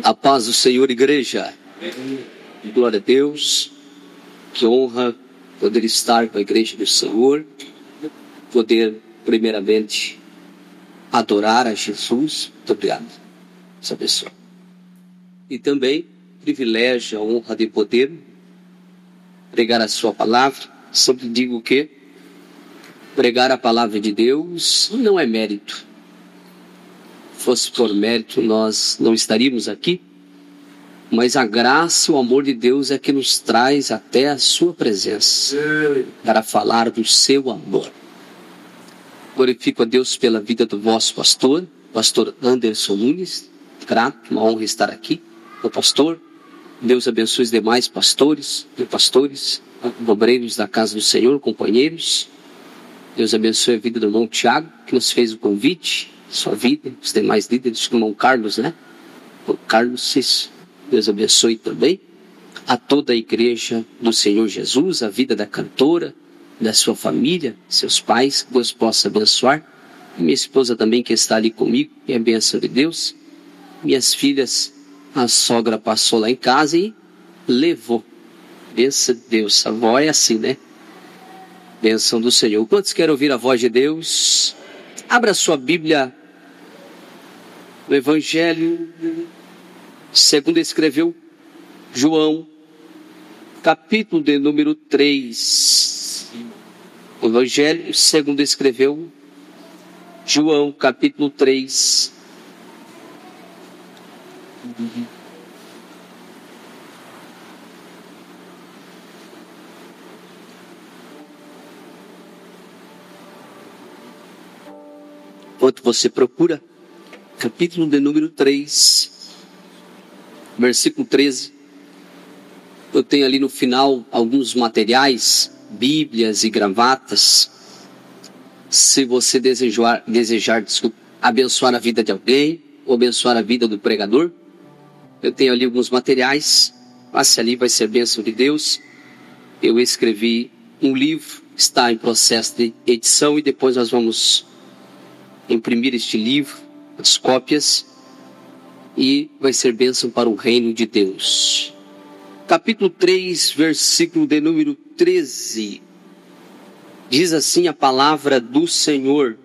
A paz do Senhor, igreja. Glória a Deus. Que honra poder estar com a igreja do Senhor. Poder, primeiramente, adorar a Jesus. Muito obrigado. Essa pessoa. E também, privilégio, a honra de poder pregar a sua palavra. Sempre digo que pregar a palavra de Deus não é mérito. Fosse por mérito, nós não estaríamos aqui. Mas a graça e o amor de Deus é que nos traz até a sua presença para falar do seu amor. Glorifico a Deus pela vida do vosso pastor Anderson Nunes. Grato, uma honra estar aqui. O pastor, Deus abençoe os demais pastores, obreiros da casa do Senhor, companheiros. Deus abençoe a vida do irmão Tiago, que nos fez o convite. Sua vida, os demais líderes, o irmão Carlos, né? O Carlos, isso. Deus abençoe também a toda a igreja do Senhor Jesus, a vida da cantora, da sua família, seus pais, que Deus possa abençoar. E minha esposa também, que está ali comigo, e a bênção de Deus. Minhas filhas, a sogra passou lá em casa e levou. Bênção de Deus, a avó é assim, né? Bênção do Senhor. Quantos querem ouvir a voz de Deus? Abra sua Bíblia no Evangelho, segundo escreveu João, capítulo de número 3. O Evangelho, segundo escreveu João, capítulo 3. Enquanto você procura, capítulo de número 3, versículo 13. Eu tenho ali no final alguns materiais, bíblias e gravatas. Se você desejar abençoar a vida de alguém, ou abençoar a vida do pregador, eu tenho ali alguns materiais. Passe ali, vai ser bênção de Deus. Eu escrevi um livro, está em processo de edição e depois nós vamos imprimir este livro, as cópias, e vai ser bênção para o reino de Deus. Capítulo 3, versículo de número 13. Diz assim a palavra do Senhor.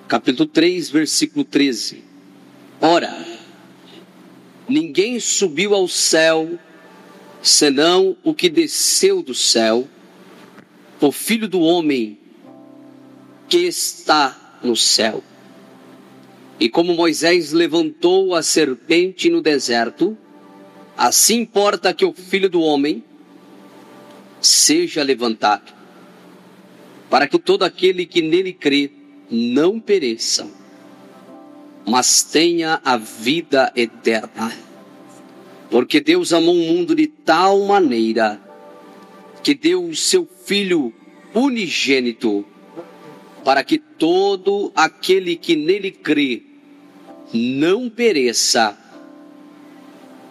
Capítulo 3, versículo 13. Ora, ninguém subiu ao céu, senão o que desceu do céu, o Filho do Homem, que está no céu. E como Moisés levantou a serpente no deserto, assim importa que o Filho do Homem seja levantado, para que todo aquele que nele crê não pereça, mas tenha a vida eterna. Porque Deus amou o mundo de tal maneira que deu o seu Filho unigênito, para que todo aquele que nele crê não pereça,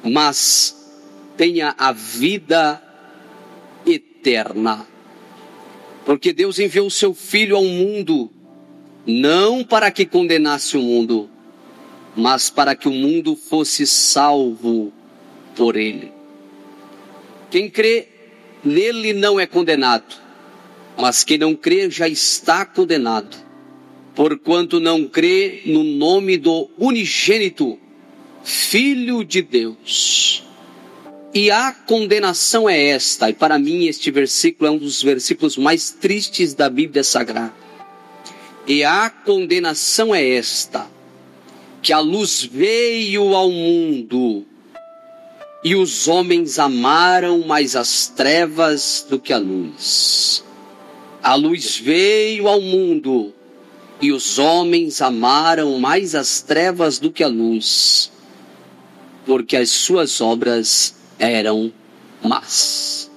mas tenha a vida eterna. Porque Deus enviou o seu Filho ao mundo, não para que condenasse o mundo, mas para que o mundo fosse salvo por ele. Quem crê nele não é condenado, mas quem não crê já está condenado, porquanto não crê no nome do unigênito Filho de Deus. E a condenação é esta, e para mim este versículo é um dos versículos mais tristes da Bíblia Sagrada. E a condenação é esta, que a luz veio ao mundo, e os homens amaram mais as trevas do que a luz. A luz veio ao mundo, e os homens amaram mais as trevas do que a luz, porque as suas obras eram más.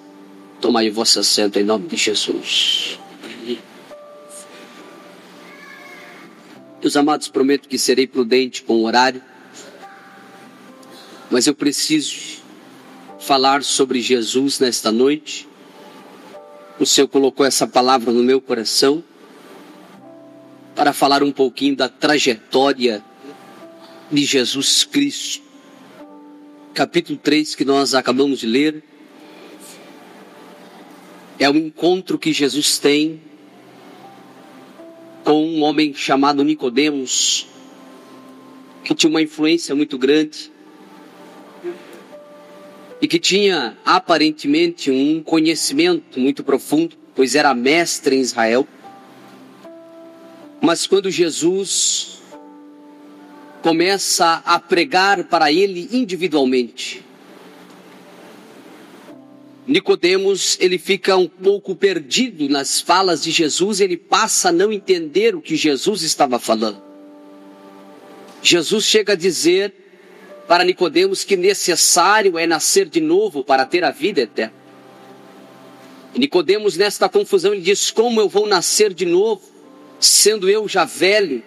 Tomai o vosso assento em nome de Jesus. Meus amados, prometo que serei prudente com o horário, mas eu preciso falar sobre Jesus nesta noite. O Senhor colocou essa palavra no meu coração para falar um pouquinho da trajetória de Jesus Cristo. Capítulo 3 que nós acabamos de ler é um encontro que Jesus tem com um homem chamado Nicodemos, que tinha uma influência muito grande e que tinha aparentemente um conhecimento muito profundo, pois era mestre em Israel. Mas quando Jesus começa a pregar para ele individualmente, Nicodemos, ele fica um pouco perdido nas falas de Jesus, ele passa a não entender o que Jesus estava falando. Jesus chega a dizer para Nicodemos que necessário é nascer de novo para ter a vida eterna. E Nicodemos, nesta confusão, ele diz: como eu vou nascer de novo, sendo eu já velho?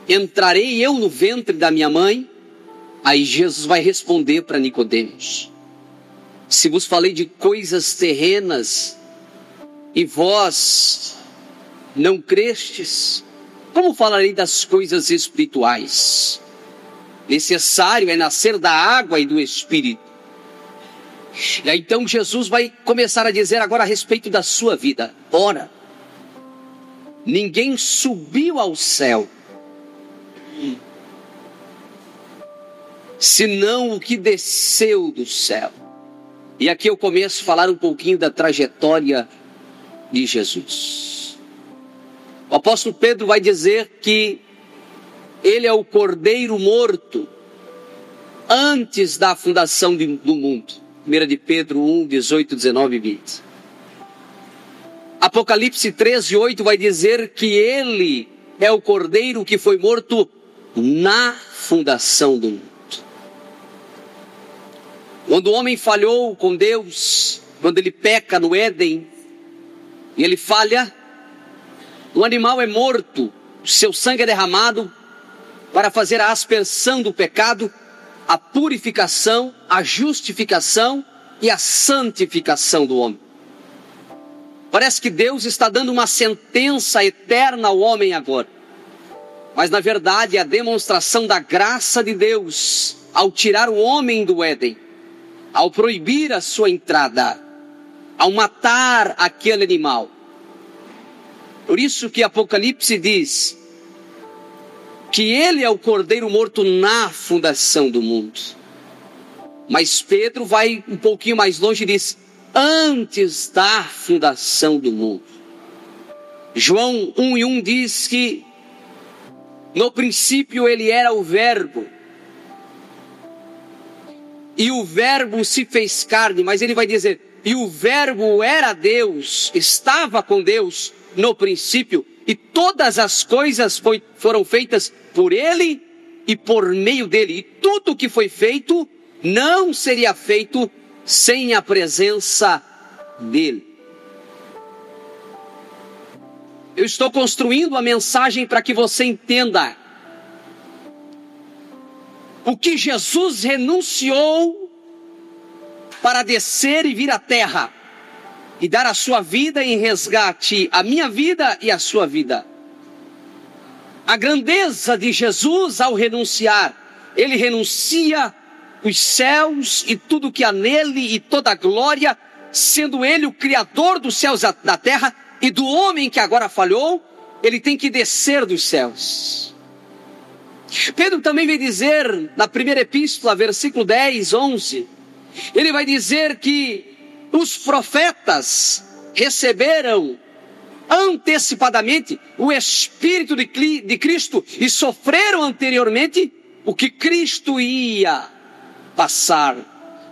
Entrarei eu no ventre da minha mãe? Aí Jesus vai responder para Nicodemos: se vos falei de coisas terrenas e vós não crestes, como falarei das coisas espirituais? Necessário é nascer da água e do Espírito. E aí, então Jesus vai começar a dizer agora a respeito da sua vida. Ora, ninguém subiu ao céu, senão o que desceu do céu. E aqui eu começo a falar um pouquinho da trajetória de Jesus. O apóstolo Pedro vai dizer que ele é o cordeiro morto antes da fundação do mundo. 1 de Pedro 1, 18, 19 e 20. Apocalipse 13, 8 vai dizer que ele é o cordeiro que foi morto na fundação do mundo. Quando o homem falhou com Deus, quando ele peca no Éden, e ele falha, o animal é morto, seu sangue é derramado para fazer a aspersão do pecado, a purificação, a justificação e a santificação do homem. Parece que Deus está dando uma sentença eterna ao homem agora. Mas na verdade é a demonstração da graça de Deus ao tirar o homem do Éden, ao proibir a sua entrada, ao matar aquele animal. Por isso que Apocalipse diz que ele é o cordeiro morto na fundação do mundo. Mas Pedro vai um pouquinho mais longe e diz: antes da fundação do mundo. João 1:1 diz que no princípio ele era o Verbo, e o Verbo se fez carne. Mas ele vai dizer: e o Verbo era Deus, estava com Deus no princípio, e todas as coisas foram feitas por ele e por meio dele. E tudo que foi feito não seria feito sem a presença dele. Eu estou construindo a mensagem para que você entenda o que Jesus renunciou para descer e vir à terra e dar a sua vida em resgate, a minha vida e a sua vida. A grandeza de Jesus ao renunciar, ele renuncia os céus e tudo que há nele e toda a glória, sendo ele o criador dos céus e da terra, e do homem que agora falhou, ele tem que descer dos céus. Pedro também vai dizer na primeira epístola, versículo 10, 11, ele vai dizer que os profetas receberam antecipadamente o Espírito de Cristo e sofreram anteriormente o que Cristo ia passar.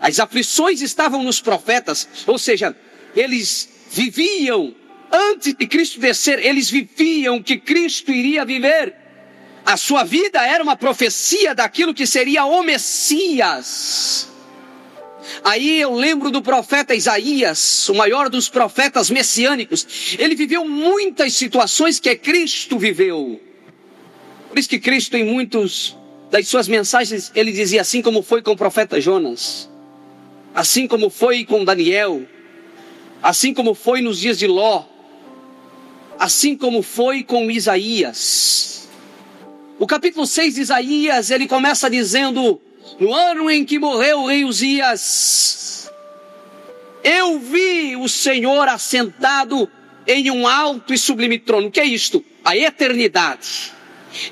As aflições estavam nos profetas, ou seja, eles viviam, antes de Cristo descer, eles viviam o que Cristo iria viver. A sua vida era uma profecia daquilo que seria o Messias. Aí eu lembro do profeta Isaías, o maior dos profetas messiânicos. Ele viveu muitas situações que Cristo viveu. Por isso que Cristo, em muitas das suas mensagens, ele dizia: assim como foi com o profeta Jonas, assim como foi com Daniel, assim como foi nos dias de Ló, assim como foi com Isaías. O capítulo 6 de Isaías, ele começa dizendo: no ano em que morreu o rei Uzias, eu vi o Senhor assentado em um alto e sublime trono. O que é isto? A eternidade.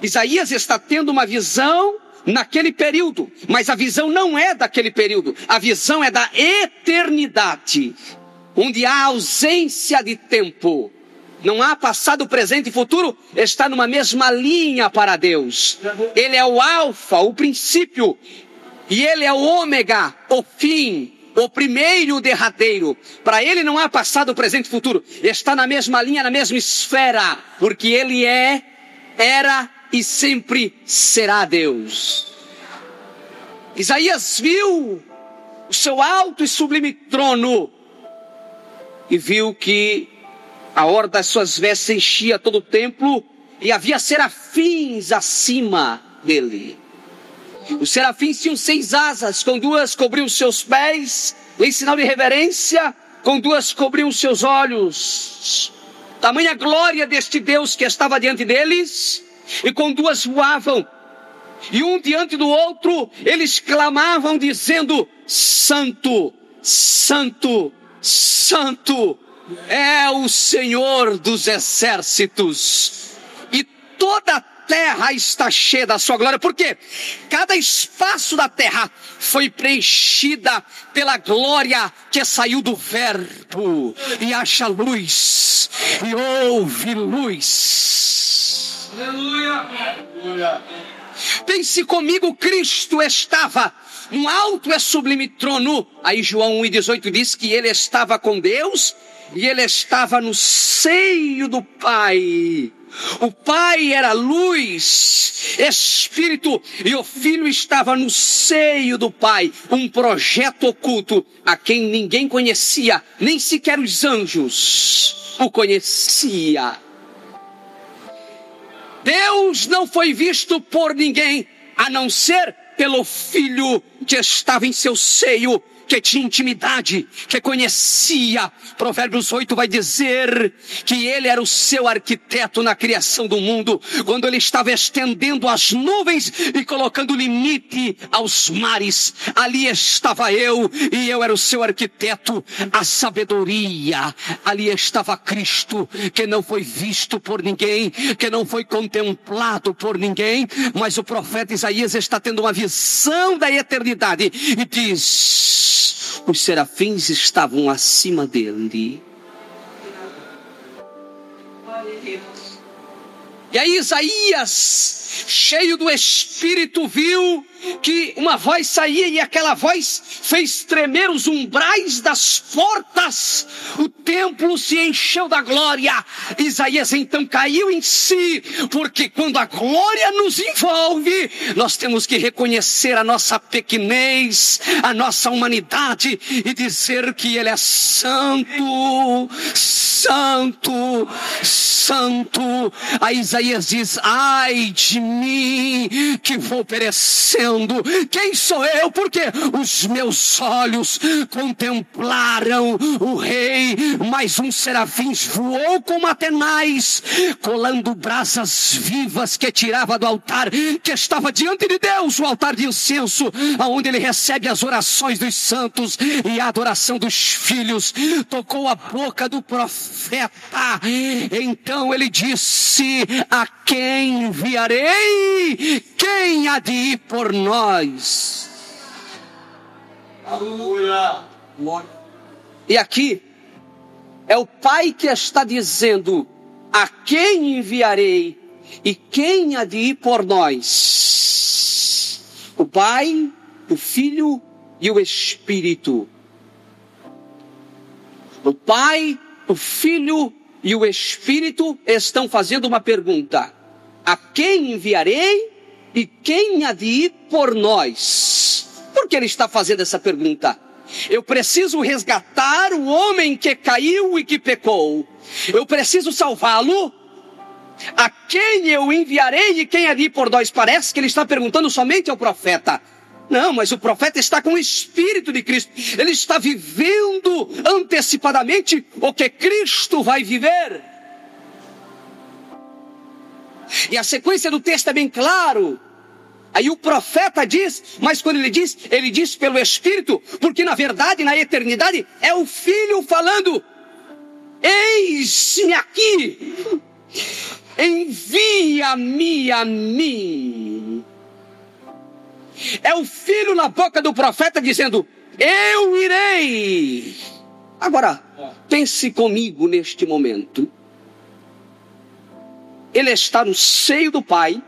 Isaías está tendo uma visão naquele período, mas a visão não é daquele período, a visão é da eternidade, onde há ausência de tempo. Não há passado, presente e futuro, está numa mesma linha para Deus. Ele é o alfa, o princípio, e ele é o ômega, o fim, o primeiro e o derradeiro. Para ele não há passado, presente e futuro, está na mesma linha, na mesma esfera, porque ele é, era e sempre será Deus. Isaías viu o seu alto e sublime trono e viu que a orla das suas vestes enchia todo o templo e havia serafins acima dele. Os serafins tinham 6 asas, com 2 cobriam os seus pés, em sinal de reverência, com 2 cobriam os seus olhos. Tamanha glória deste Deus que estava diante deles, e com 2 voavam, e um diante do outro, eles clamavam dizendo: Santo, Santo, Santo é o Senhor dos exércitos, e toda a terra está cheia da sua glória. Porque cada espaço da terra foi preenchida pela glória que saiu do verbo, e haja luz, e houve luz. Aleluia. Pense comigo, Cristo estava num alto e sublime trono. Aí João 1,18 diz que ele estava com Deus e ele estava no seio do Pai. O Pai era luz, Espírito, e o Filho estava no seio do Pai. Um projeto oculto a quem ninguém conhecia, nem sequer os anjos o conhecia. Deus não foi visto por ninguém, a não ser pelo Filho que estava em seu seio, que tinha intimidade, que conhecia. Provérbios 8 vai dizer que ele era o seu arquiteto na criação do mundo, quando ele estava estendendo as nuvens e colocando limite aos mares. Ali estava eu, e eu era o seu arquiteto. A sabedoria, ali estava Cristo, que não foi visto por ninguém, que não foi contemplado por ninguém, mas o profeta Isaías está tendo uma visão da eternidade e diz: os serafins estavam acima dele. E aí Isaías, cheio do Espírito, viu que uma voz saía, e aquela voz fez tremer os umbrais das portas. O templo se encheu da glória. Isaías então caiu em si, porque quando a glória nos envolve, nós temos que reconhecer a nossa pequenez, a nossa humanidade, e dizer que Ele é santo, santo, santo. Aí Isaías diz: ai de mim, que vou perecendo. Quem sou eu? Porque os meus olhos contemplaram o rei. Mas um serafim voou como atenaz, colando brasas vivas que tirava do altar que estava diante de Deus, o altar de incenso, aonde ele recebe as orações dos santos e a adoração dos filhos. Tocou a boca do profeta. Então ele disse: a quem enviarei? Quem há de ir por nós? Aleluia. E aqui é o Pai que está dizendo: a quem enviarei e quem há de ir por nós? O Pai, o Filho e o Espírito. O Pai, o Filho e o Espírito estão fazendo uma pergunta: a quem enviarei e quem há de ir por nós? Por que ele está fazendo essa pergunta? Eu preciso resgatar o homem que caiu e que pecou. Eu preciso salvá-lo. A quem eu enviarei e quem há de ir por nós? Parece que ele está perguntando somente ao profeta. Não, mas o profeta está com o Espírito de Cristo. Ele está vivendo antecipadamente o que Cristo vai viver. E a sequência do texto é bem claro. Aí o profeta diz, mas quando ele diz pelo Espírito, porque na verdade, na eternidade, é o Filho falando: eis-me aqui, envia-me a mim. É o Filho na boca do profeta dizendo: eu irei. Agora, pense comigo neste momento. Ele está no seio do Pai,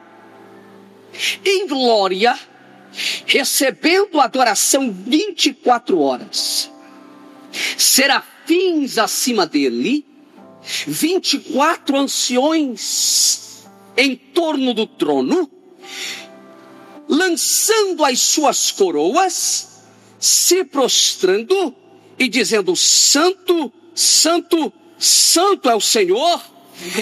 em glória, recebendo adoração 24 horas. Serafins acima dele, 24 anciões em torno do trono, lançando as suas coroas, se prostrando e dizendo: Santo, Santo, Santo é o Senhor.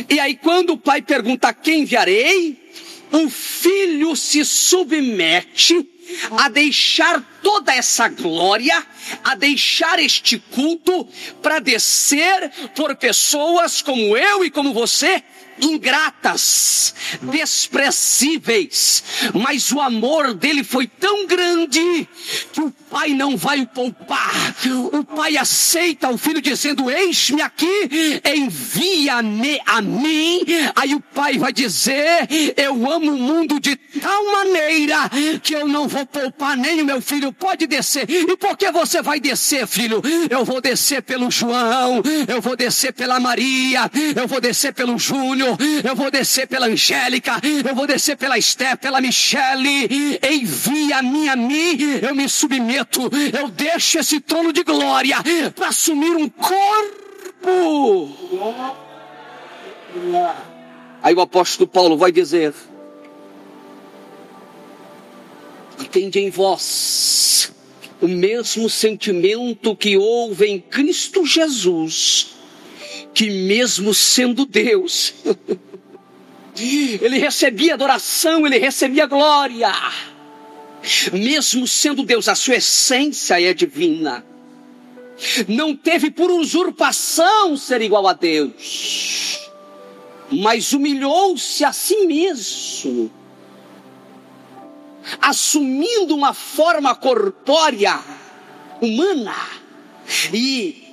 E aí quando o Pai pergunta: a quem enviarei? O Filho se submete a deixar toda essa glória, a deixar este culto, para descer por pessoas como eu e como você, ingratas, desprezíveis, mas o amor dele foi tão grande que o Pai não vai o poupar. O Pai aceita o Filho dizendo: eis-me aqui, envia-me a mim. Aí o Pai vai dizer: eu amo o mundo de tal maneira que eu não vou poupar nem o meu filho. Pode descer. E por que você vai descer, filho? Eu vou descer pelo João, eu vou descer pela Maria, eu vou descer pelo Júnior, eu vou descer pela Angélica, eu vou descer pela Esté, pela Michele. Envia-me a mim, eu me submeto, eu deixo esse trono de glória para assumir um corpo. Aí o apóstolo Paulo vai dizer: tende em vós o mesmo sentimento que houve em Cristo Jesus, que mesmo sendo Deus, ele recebia adoração, ele recebia glória. Mesmo sendo Deus, a sua essência é divina. Não teve por usurpação ser igual a Deus, mas humilhou-se a si mesmo, assumindo uma forma corpórea, humana. E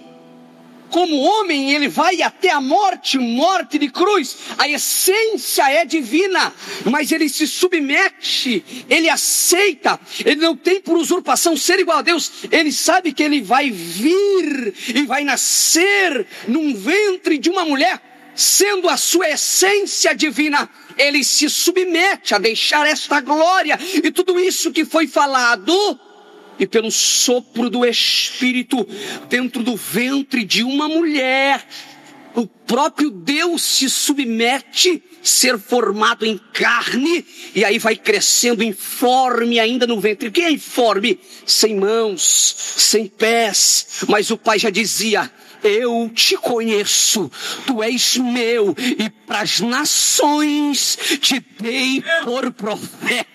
como homem ele vai até a morte, morte de cruz. A essência é divina, mas ele se submete, ele aceita. Ele não tem por usurpação ser igual a Deus. Ele sabe que ele vai vir e vai nascer num ventre de uma mulher, sendo a sua essência divina. Ele se submete a deixar esta glória e tudo isso que foi falado, e pelo sopro do Espírito dentro do ventre de uma mulher, o próprio Deus se submete a ser formado em carne, e aí vai crescendo informe ainda no ventre. Quem é informe? Sem mãos, sem pés, mas o Pai já dizia: eu te conheço, tu és meu, e para as nações te dei por profeta.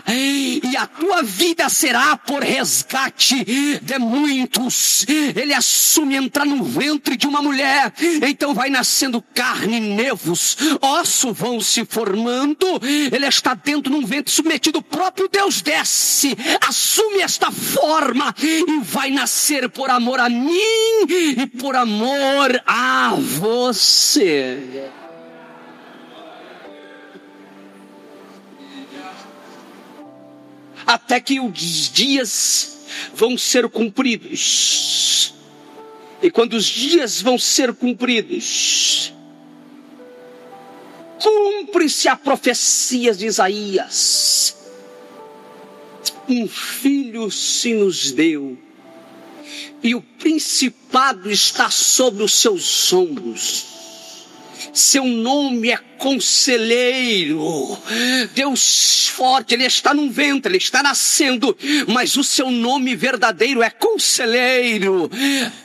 E a tua vida será por resgate de muitos. Ele assume entrar no ventre de uma mulher, então vai nascendo carne, nervos, ossos vão se formando. Ele está dentro de um ventre submetido. O próprio Deus desce, assume esta forma e vai nascer por amor a mim e por amor a você. Até que os dias vão ser cumpridos. E quando os dias vão ser cumpridos, cumpre-se a profecia de Isaías: um filho se nos deu, e o principado está sobre os seus ombros. Seu nome é Conselheiro, Deus forte. Ele está num ventre, ele está nascendo, mas o seu nome verdadeiro é Conselheiro,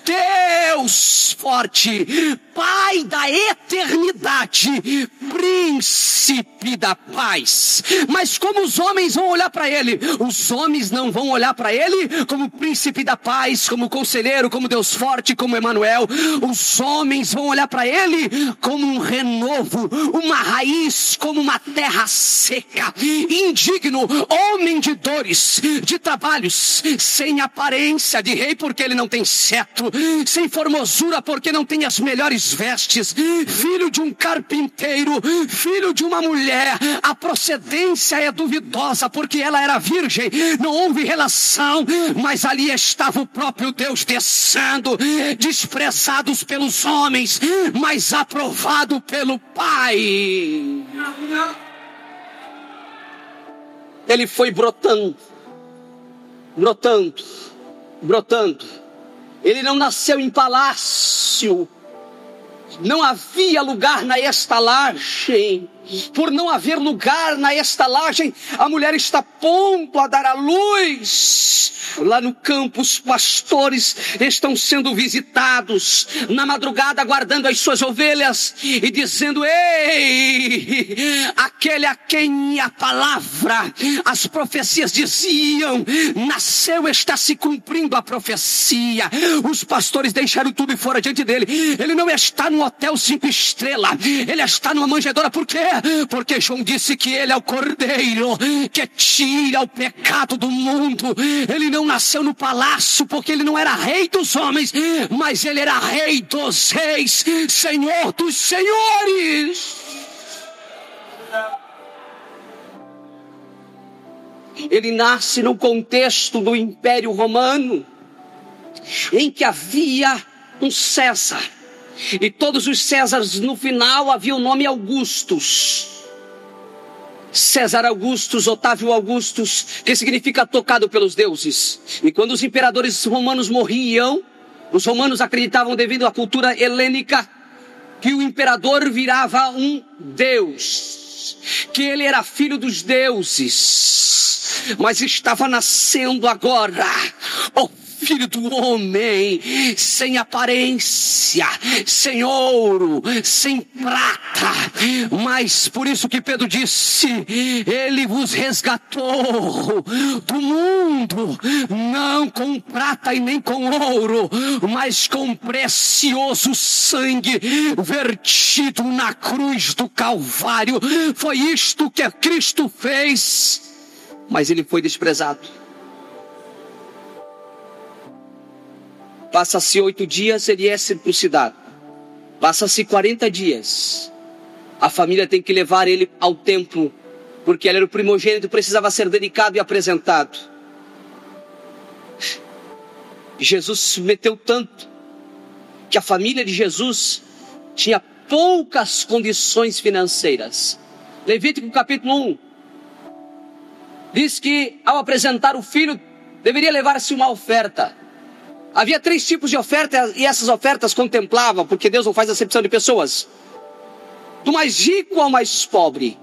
Deus forte, Pai da eternidade, Príncipe da paz. Mas como os homens vão olhar para ele? Os homens não vão olhar para ele como Príncipe da paz, como Conselheiro, como Deus forte, como Emanuel. Os homens vão olhar para ele como um renovo, uma raiz como uma terra seca, indigno, homem de dores, de trabalhos, sem aparência de rei porque ele não tem cetro, sem formosura porque não tem as melhores vestes, filho de um carpinteiro, filho de uma mulher. A procedência é duvidosa porque ela era virgem, não houve relação, mas ali estava o próprio Deus descendo, desprezados pelos homens, mas aprovado pelo Pai. Ele foi brotando. Ele não nasceu em palácio. Não havia lugar na estalagem. Por não haver lugar na estalagem, a mulher está ponto a dar à luz. Lá no campo, os pastores estão sendo visitados na madrugada, guardando as suas ovelhas e dizendo: ei, aquele a quem a palavra, as profecias diziam, nasceu, está se cumprindo a profecia. Os pastores deixaram tudo e foram diante dele. Ele não está num hotel 5 estrelas, ele está numa manjedoura. Por quê? Porque João disse que ele é o Cordeiro que tira o pecado do mundo. Ele não nasceu no palácio porque ele não era rei dos homens, mas ele era rei dos reis, Senhor dos senhores. Ele nasce no contexto do Império Romano, em que havia um César. E todos os Césares no final havia o nome Augustus. César Augustus, Otávio Augustus, que significa tocado pelos deuses. E quando os imperadores romanos morriam, os romanos acreditavam, devido à cultura helênica, que o imperador virava um deus, que ele era filho dos deuses, mas estava nascendo agora o Filho do homem, sem aparência, sem ouro, sem prata. Mas por isso que Pedro disse: ele vos resgatou do mundo, não com prata e nem com ouro, mas com precioso sangue vertido na cruz do Calvário. Foi isto que Cristo fez, mas ele foi desprezado. Passa-se 8 dias, ele é circuncidado. Passa-se 40 dias. A família tem que levar ele ao templo, porque ele era o primogênito, precisava ser dedicado e apresentado. Jesus se meteu tanto, que a família de Jesus tinha poucas condições financeiras. Levítico capítulo 1 diz que ao apresentar o filho, deveria levar-se uma oferta. Havia 3 tipos de ofertas, e essas ofertas contemplavam, porque Deus não faz acepção de pessoas, do mais rico ao mais pobre.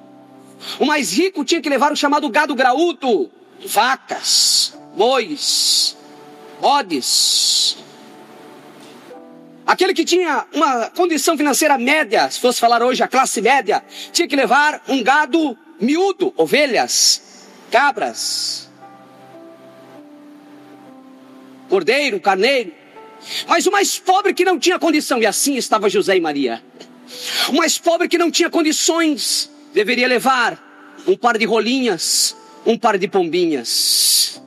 O mais rico tinha que levar o chamado gado graúdo, vacas, bois, bodes. Aquele que tinha uma condição financeira média, se fosse falar hoje a classe média, tinha que levar um gado miúdo, ovelhas, cabras, cordeiro, carneiro. Mas o mais pobre que não tinha condição, e assim estava José e Maria, o mais pobre que não tinha condições, deveria levar um par de rolinhas, um par de pombinhas.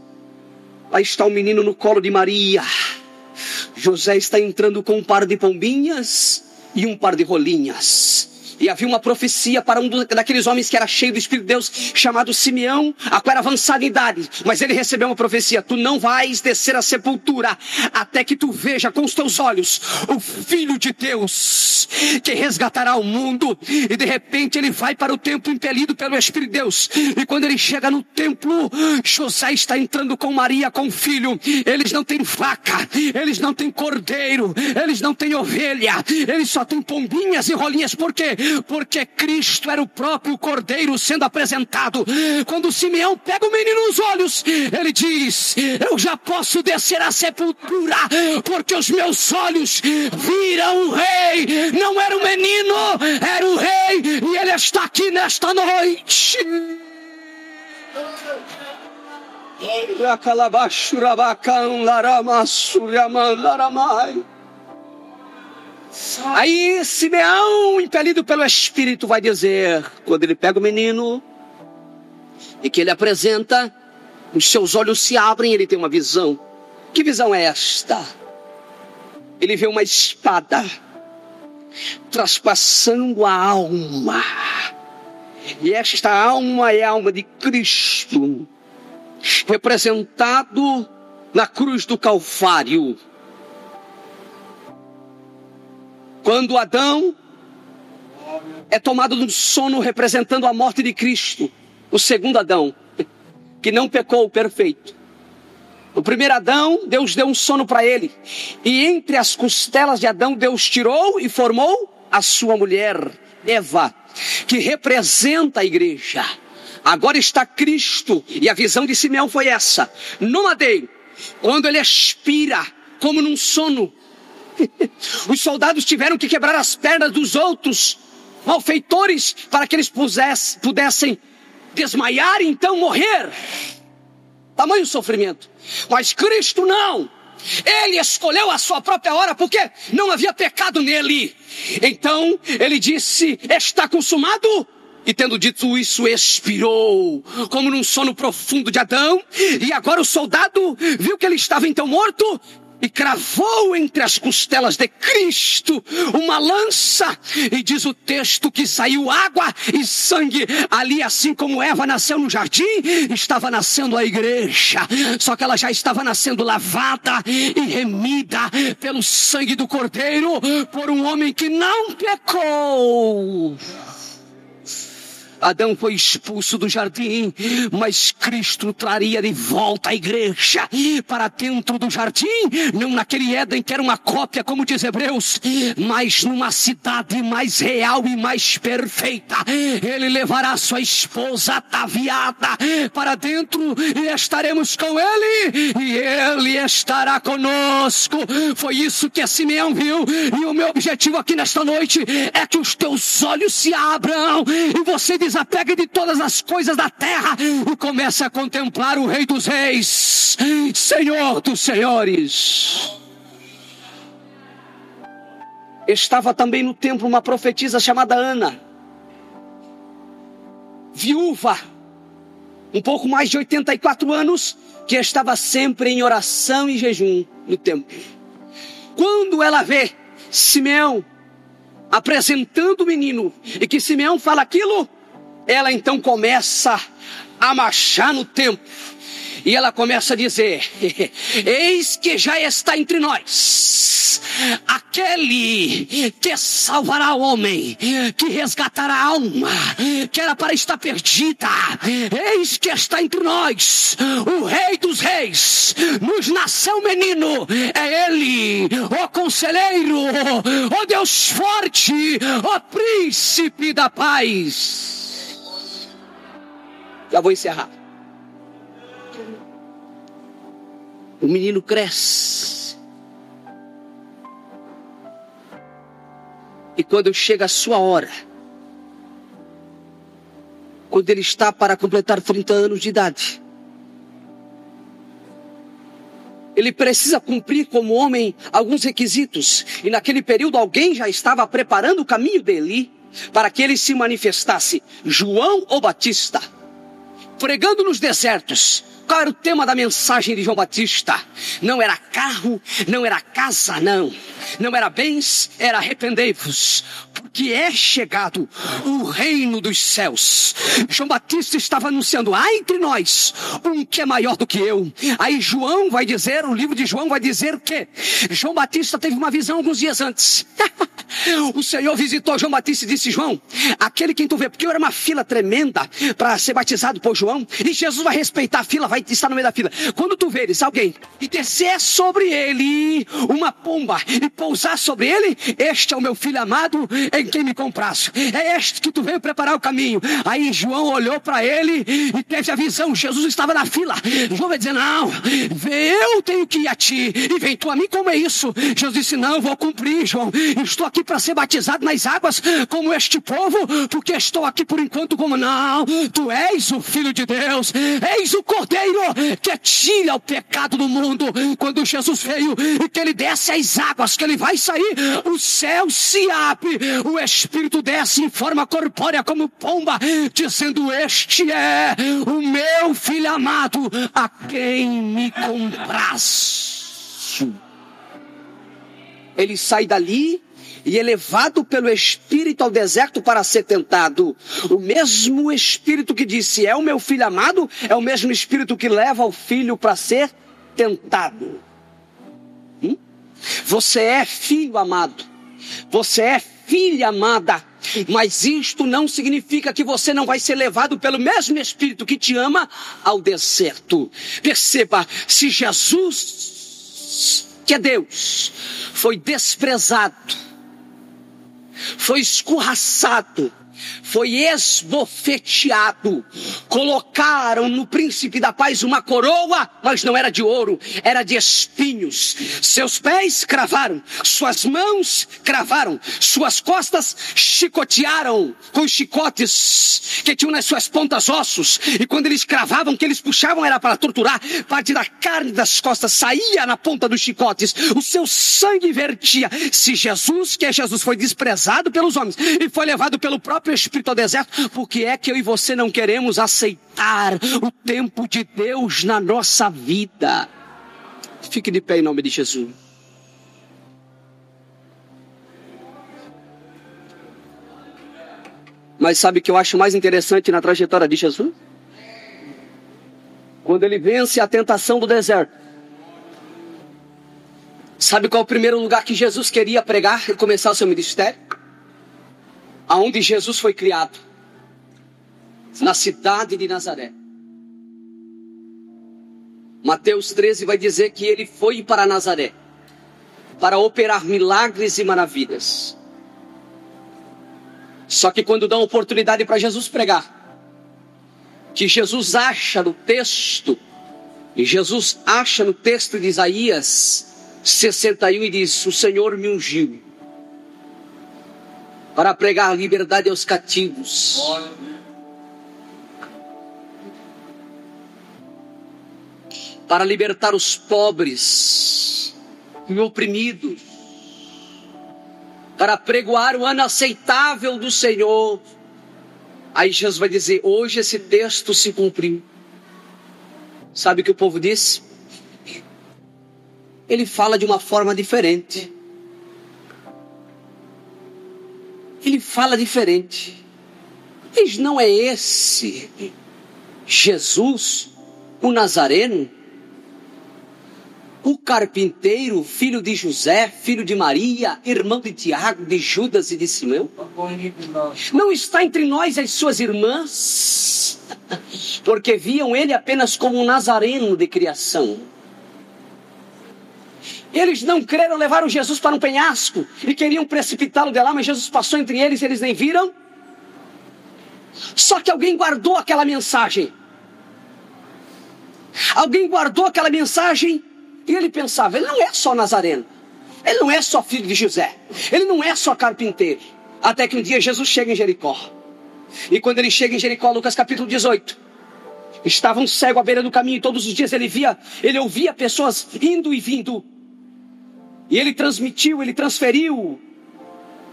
Lá está o menino no colo de Maria. José está entrando com um par de pombinhas e um par de rolinhas. E havia uma profecia para um daqueles homens que era cheio do Espírito de Deus, chamado Simeão, a qual era avançada em idade. Mas ele recebeu uma profecia: tu não vais descer à sepultura até que tu veja com os teus olhos o Filho de Deus, que resgatará o mundo. E de repente ele vai para o templo impelido pelo Espírito de Deus. E quando ele chega no templo, José está entrando com Maria, com o filho. Eles não têm vaca, eles não têm cordeiro, eles não têm ovelha, eles só têm pombinhas e rolinhas. Por quê? Porque Cristo era o próprio Cordeiro sendo apresentado. Quando Simeão pega o menino nos olhos, ele diz: eu já posso descer à sepultura, porque os meus olhos viram o rei. Não era o menino, era o rei, e ele está aqui nesta noite. Aí Simeão, impelido pelo Espírito, vai dizer, quando ele pega o menino e que ele apresenta, os seus olhos se abrem, ele tem uma visão. Que visão é esta? Ele vê uma espada traspassando a alma. E esta alma é a alma de Cristo, representado na cruz do Calvário. Quando Adão é tomado de um sono representando a morte de Cristo, o segundo Adão, que não pecou, perfeito. O primeiro Adão, Deus deu um sono para ele. E entre as costelas de Adão, Deus tirou e formou a sua mulher, Eva, que representa a igreja. Agora está Cristo. E a visão de Simeão foi essa. No madeiro, quando ele expira, como num sono, os soldados tiveram que quebrar as pernas dos outros malfeitores para que eles pudessem desmaiar e então morrer. Tamanho sofrimento. Mas Cristo não. Ele escolheu a sua própria hora porque não havia pecado nele. Então ele disse, está consumado. E tendo dito isso, expirou, como num sono profundo de Adão. E agora o soldado viu que ele estava então morto e cravou entre as costelas de Cristo uma lança. E diz o texto que saiu água e sangue. Ali, assim como Eva nasceu no jardim, estava nascendo a igreja. Só que ela já estava nascendo lavada e remida pelo sangue do Cordeiro, por um homem que não pecou. Adão foi expulso do jardim, mas Cristo traria de volta a igreja para dentro do jardim, não naquele Éden que era uma cópia, como diz Hebreus, mas numa cidade mais real e mais perfeita. Ele levará sua esposa ataviada para dentro e estaremos com ele e ele estará conosco. Foi isso que Simeão viu, e o meu objetivo aqui nesta noite é que os teus olhos se abram e você desapegue de todas as coisas da terra e comece a contemplar o Rei dos Reis, Senhor dos Senhores. Estava também no templo uma profetisa chamada Ana, viúva, um pouco mais de 84 anos, que estava sempre em oração e jejum no templo. Quando ela vê Simeão apresentando o menino e que Simeão fala aquilo, ela então começa a marchar no templo. E ela começa a dizer, eis que já está entre nós aquele que salvará o homem, que resgatará a alma, que era para estar perdida. Eis que está entre nós o Rei dos Reis, nos nasceu um menino, é ele, o Conselheiro, o Deus forte, o Príncipe da Paz. Já vou encerrar. O menino cresce. E quando chega a sua hora, quando ele está para completar 30 anos de idade, ele precisa cumprir como homem alguns requisitos. E naquele período alguém já estava preparando o caminho dele para que ele se manifestasse. João o Batista, pregando nos desertos. Qual era o tema da mensagem de João Batista? Não era carro, não era casa, não era bens, era arrependei-vos, porque é chegado o reino dos céus. João Batista estava anunciando, há entre nós um que é maior do que eu. Aí João vai dizer, o livro de João vai dizer que João Batista teve uma visão alguns dias antes. O Senhor visitou João Batista e disse, João, aquele quem tu vê, porque era uma fila tremenda para ser batizado por João, e Jesus vai respeitar a fila, vai estar no meio da fila. Quando tu veres alguém e descer sobre ele uma pomba e pousar sobre ele, este é o meu filho amado em quem me comprazo. É este que tu veio preparar o caminho. Aí João olhou para ele e teve a visão. Jesus estava na fila. João vai dizer, não, eu tenho que ir a ti e vem tu a mim, como é isso? Jesus disse, não, vou cumprir, João, estou aqui aqui para ser batizado nas águas como este povo, porque estou aqui por enquanto como não. Tu és o Filho de Deus, eis o Cordeiro que tira o pecado do mundo. Quando Jesus veio e que ele desce as águas, que ele vai sair, o céu se abre, o Espírito desce em forma corpórea como pomba, dizendo: este é o meu Filho amado, a quem me comprazo. Ele sai dali e é levado pelo Espírito ao deserto para ser tentado. O mesmo Espírito que disse: é o meu Filho amado, é o mesmo Espírito que leva o Filho para ser tentado. Você é filho amado, você é filha amada, mas isto não significa que você não vai ser levado pelo mesmo Espírito que te ama ao deserto. Perceba, se Jesus, que é Deus, foi desprezado, foi escorraçado, foi esbofeteado, colocaram no príncipe da paz uma coroa, mas não era de ouro, era de espinhos. Seus pés cravaram, suas mãos cravaram, suas costas chicotearam com chicotes que tinham nas suas pontas ossos, e quando eles cravavam, que eles puxavam era para torturar. Parte da carne das costas saía na ponta dos chicotes, o seu sangue vertia. Se Jesus, que é Jesus, foi desprezado pelos homens e foi levado pelo próprio Espírito ao deserto, porque é que eu e você não queremos aceitar o tempo de Deus na nossa vida? Fique de pé em nome de Jesus. Mas sabe o que eu acho mais interessante na trajetória de Jesus? Quando ele vence a tentação do deserto. Sabe qual é o primeiro lugar que Jesus queria pregar e começar o seu ministério? Aonde Jesus foi criado, na cidade de Nazaré. Mateus 13 vai dizer que ele foi para Nazaré para operar milagres e maravilhas. Só que quando dão oportunidade para Jesus pregar, que Jesus acha no texto, e Jesus acha no texto de Isaías 61 e diz: o Senhor me ungiu para pregar liberdade aos cativos, para libertar os pobres e oprimidos, para pregoar o ano aceitável do Senhor. Aí Jesus vai dizer: hoje esse texto se cumpriu. Sabe o que o povo disse? Ele fala de uma forma diferente. Ele fala diferente. Mas não é esse Jesus, o Nazareno, o carpinteiro, filho de José, filho de Maria, irmão de Tiago, de Judas e de Simão? Não está entre nós as suas irmãs, porque viam ele apenas como um nazareno de criação. Eles não creram, levaram Jesus para um penhasco e queriam precipitá-lo de lá, mas Jesus passou entre eles e eles nem viram. Só que alguém guardou aquela mensagem. Alguém guardou aquela mensagem e ele pensava: ele não é só nazareno, ele não é só filho de José, ele não é só carpinteiro. Até que um dia Jesus chega em Jericó. E quando ele chega em Jericó, Lucas capítulo 18, estava um cego à beira do caminho e todos os dias ele ouvia pessoas indo e vindo. E ele transferiu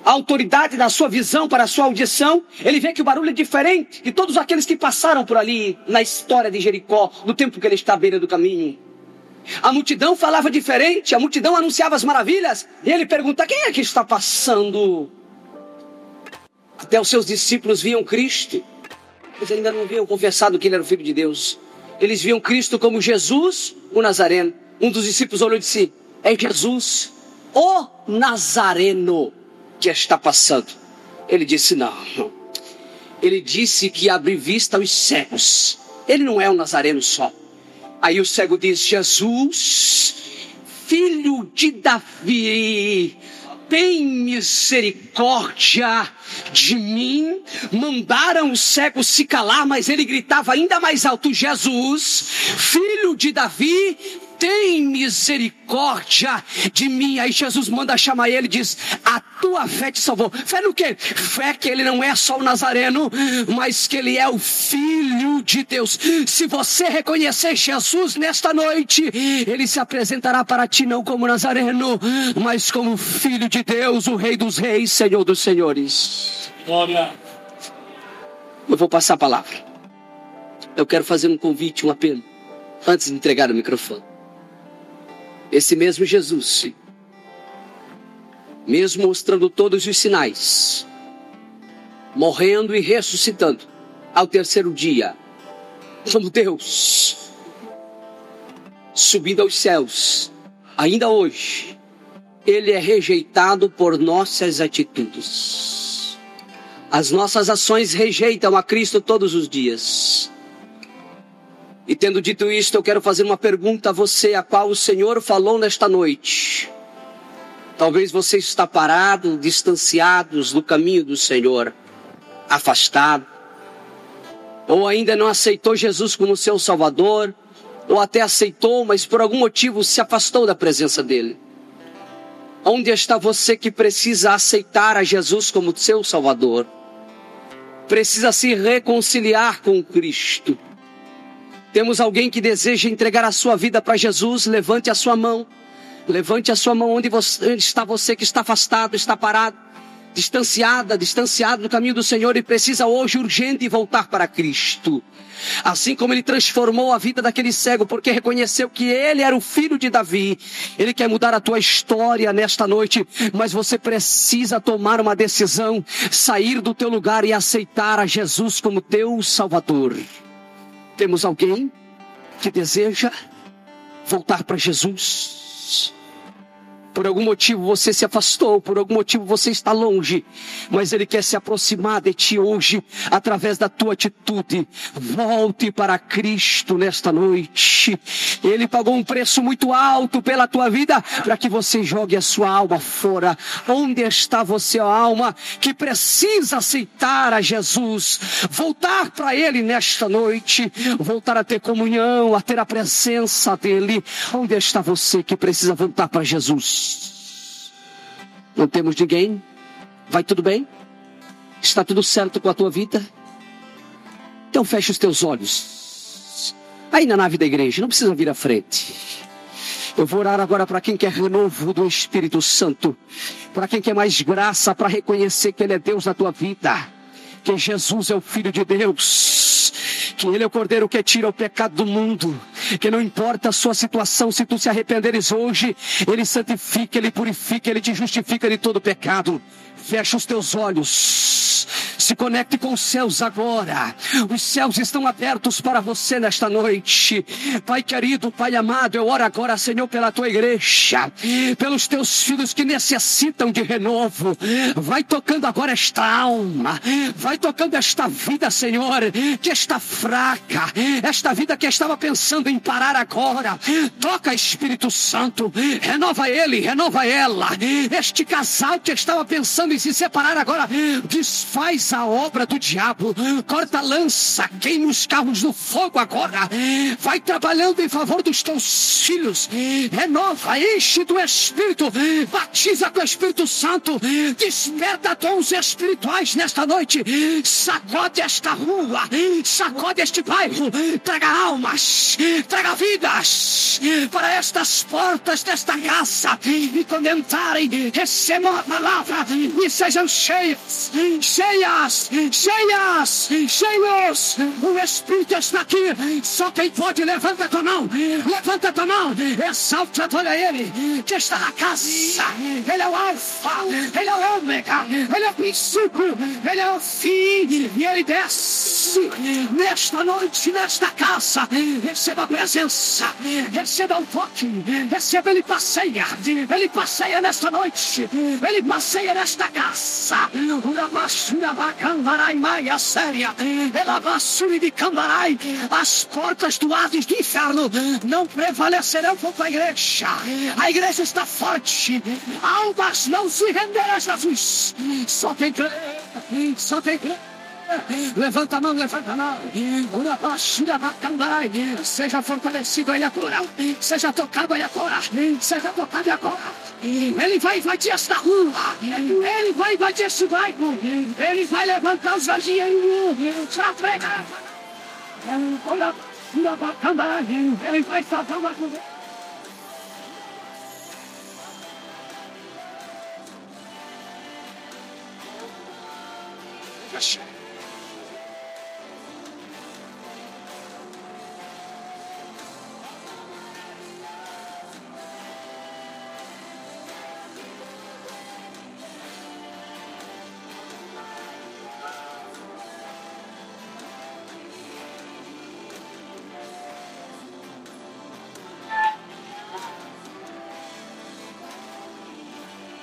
a autoridade da sua visão para a sua audição. Ele vê que o barulho é diferente de todos aqueles que passaram por ali na história de Jericó, no tempo que ele está à beira do caminho. A multidão falava diferente, a multidão anunciava as maravilhas. E ele pergunta: quem é que está passando? Até os seus discípulos viam Cristo. Eles ainda não haviam confessado que ele era o Filho de Deus. Eles viam Cristo como Jesus, o Nazareno. Um dos discípulos olhou e disse: é Jesus, o Nazareno, que está passando. Ele disse: não. Ele disse que abre vista aos cegos. Ele não é um Nazareno só. Aí o cego diz: Jesus, filho de Davi, tem misericórdia de mim. Mandaram o cego se calar, mas ele gritava ainda mais alto: Jesus, filho de Davi, tem misericórdia de mim. Aí Jesus manda chamar ele e diz: a tua fé te salvou. Fé no quê? Fé que ele não é só o Nazareno, mas que ele é o Filho de Deus. Se você reconhecer Jesus nesta noite, ele se apresentará para ti não como Nazareno, mas como Filho de Deus, o Rei dos Reis, Senhor dos Senhores. Glória. Eu vou passar a palavra. Eu quero fazer um convite, um apelo, antes de entregar o microfone. Esse mesmo Jesus, mesmo mostrando todos os sinais, morrendo e ressuscitando ao terceiro dia, como Deus, subindo aos céus, ainda hoje, ele é rejeitado por nossas atitudes. As nossas ações rejeitam a Cristo todos os dias. E tendo dito isto, eu quero fazer uma pergunta a você, a qual o Senhor falou nesta noite. Talvez você está parado, distanciado do caminho do Senhor, afastado, ou ainda não aceitou Jesus como seu Salvador, ou até aceitou, mas por algum motivo se afastou da presença dele. Onde está você que precisa aceitar a Jesus como seu Salvador? Precisa se reconciliar com Cristo. Temos alguém que deseja entregar a sua vida para Jesus? Levante a sua mão. Levante a sua mão onde está você que está afastado, está parado, distanciado do caminho do Senhor e precisa hoje urgente voltar para Cristo. Assim como ele transformou a vida daquele cego, porque reconheceu que ele era o filho de Davi. Ele quer mudar a tua história nesta noite, mas você precisa tomar uma decisão, sair do teu lugar e aceitar a Jesus como teu Salvador. Temos alguém que deseja voltar para Jesus? Por algum motivo você se afastou, por algum motivo você está longe, mas Ele quer se aproximar de ti hoje, através da tua atitude. Volte para Cristo nesta noite. Ele pagou um preço muito alto pela tua vida, para que você jogue a sua alma fora. Onde está você, ó alma, que precisa aceitar a Jesus? Voltar para Ele nesta noite, voltar a ter comunhão, a ter a presença dEle. Onde está você que precisa voltar para Jesus? Não temos ninguém? Vai tudo bem? Está tudo certo com a tua vida? Então fecha os teus olhos. Aí na nave da igreja, não precisa vir à frente. Eu vou orar agora para quem quer renovo do Espírito Santo. Para quem quer mais graça para reconhecer que Ele é Deus na tua vida. Que Jesus é o Filho de Deus. Que Ele é o Cordeiro que tira o pecado do mundo. Que não importa a sua situação, se tu se arrependeres hoje, Ele santifica, Ele purifica, Ele te justifica de todo pecado. Fecha os teus olhos. Se conecte com os céus agora. Os céus estão abertos para você nesta noite. Pai querido, Pai amado, eu oro agora, Senhor, pela tua igreja, pelos teus filhos que necessitam de renovo. Vai tocando agora esta alma. Vai tocando esta vida, Senhor, que está fraca. Esta vida que estava pensando em parar agora. Toca, Espírito Santo. Renova ele, renova ela. Este casal que estava pensando em se separar agora, desfaz a obra do diabo, corta a lança, queima os carros no fogo agora, vai trabalhando em favor dos teus filhos, renova, enche do Espírito, batiza com o Espírito Santo, desperta dons espirituais nesta noite, sacode esta rua, sacode este bairro, traga almas, traga vidas para estas portas desta casa, e quando entrarem, recebam a palavra e sejam cheios, cheias, cheios. O Espírito está aqui. Só quem pode, levanta a tua mão, exalta, adora Ele que está na casa. Ele é o alfa, Ele é o ômega, Ele é o princípio, Ele é o fim, e Ele desce nesta noite, nesta casa. Receba a presença, receba o toque, receba. Ele passeia nesta noite, Ele passeia nesta casa. As portas do Hades do inferno não prevalecerão contra a igreja. A igreja está forte. Almas não se renderão a Jesus. Só quem crê, só quem crê. Levanta a mão, levanta a mão. Seja fortalecido aí agora. Seja tocado aí agora. Seja tocado aí agora. Ele vai invadir esta rua. Ele vai invadir esse bairro. Ele vai levantar os vazios. Já prega. Ele vai salvar uma coisa. Yes.